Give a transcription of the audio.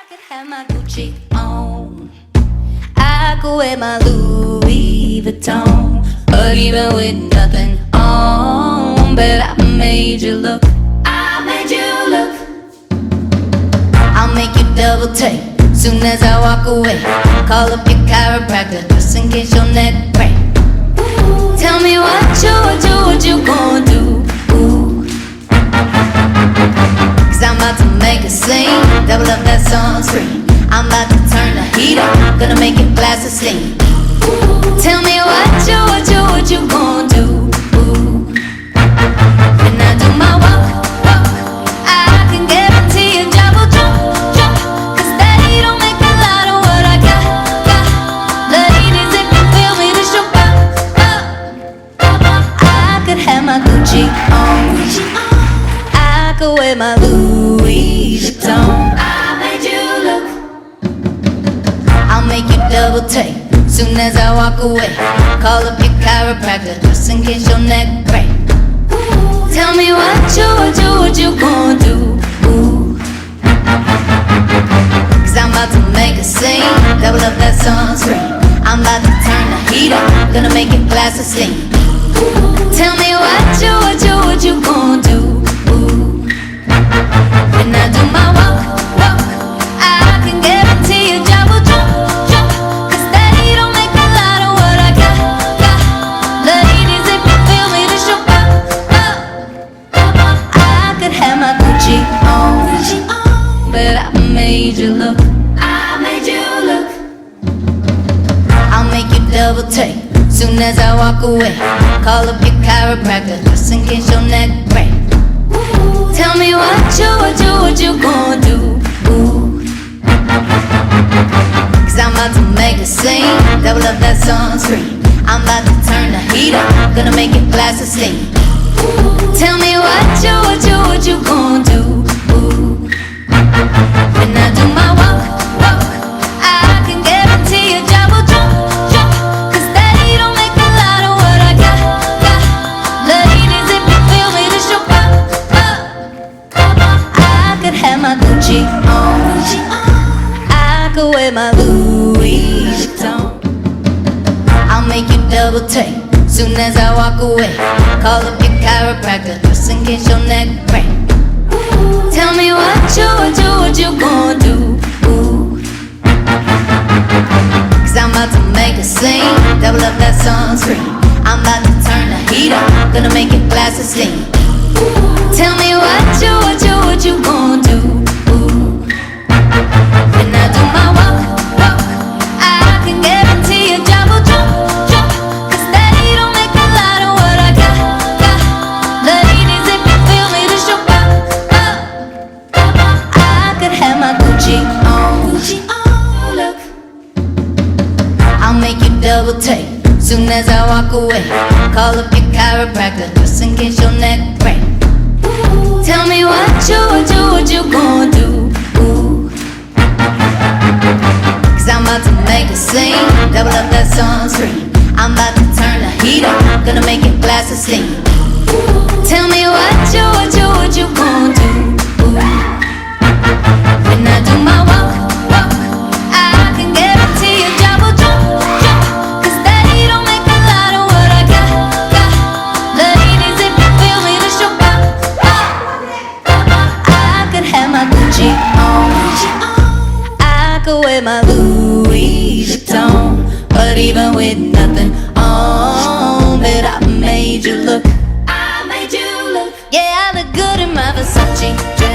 could have my Gucci on, I could wear my Louis Vuitton, but even with nothing on, but I made you look, I made you look. I'll make you double take soon as I walk away. Call up your chiropractor just in case your neck break. Tell me what you gon' do? Ooh. Cause I'm about to make a scene, double up that sunscreen. I'm about to turn the heat up, gonna make it blast a steam. Tell me what you gon' do? Ooh. When I do my walk, I can guarantee you job will jump, cause they don't make a lot of what I got. Ladies, if you feel me, this your pop. I could have my Gucci on, I could wear my Louis Vuitton. I made you look, I'll make you double take soon as I walk away. Call up your chiropractor just in case your neck break. Tell me what you gon' do? Ooh. Cause I'm about to make a scene, double up that sunscreen. I'm about to turn the heat up, gonna make it blast a steam. Tell me what you gon' do? Ooh. When I do my walk, I can guarantee you job will jump, cause they don't make a lot of what I got. Ladies, if you feel me, this your pop. I could have my Gucci on, but I made you look, I made you look. I'll make you double take soon as I walk away. Call up your chiropractor just in case your neck break. Tell me what you gon' do? Ooh. Cause I'm about to make a scene, double up that sunscreen. I'm about to turn the heat up, gonna make it blast a steam. Tell me what you gon' do? Ooh. When I do my walk, I can guarantee you job will jump, cause they don't make a lot of what I got. Ladies, if you feel me, this your pop. I could have my Gucci on, I could wear my Louis Vuitton. I'll make you double take soon as I walk away. Call up your chiropractor just in case your neck break. Tell me what you gon' do? Ooh. Cause I'm about to make a scene, double up that sunscreen. I'm about to turn the heat up, gonna make it blast a steam. Tell me what you gon' do? Ooh. When I do my walk, I can guarantee you job will jump, cause they don't make a lot of what I got. Ladies, if you feel me, this your pop. I could have my Gucci on, look. I'll make you double take soon as I walk away. Call up your chiropractor just in case your neck break. Tell me what you gon' do? Ooh. Cause I'm about to make a scene, double up that sunscreen. I'm about to turn the heat up, gonna make it blast a steam. Tell me what you gon' do? Ooh. When I do my walk, I can guarantee you job will jump, cause they don't make a lot of what I got. Ladies, if you feel me, this your pop. I could have my Gucci on, I could wear my Louis Vuitton, but even with nothing on, but I made you look, I made you look. Yeah, I look good in my Versace dress.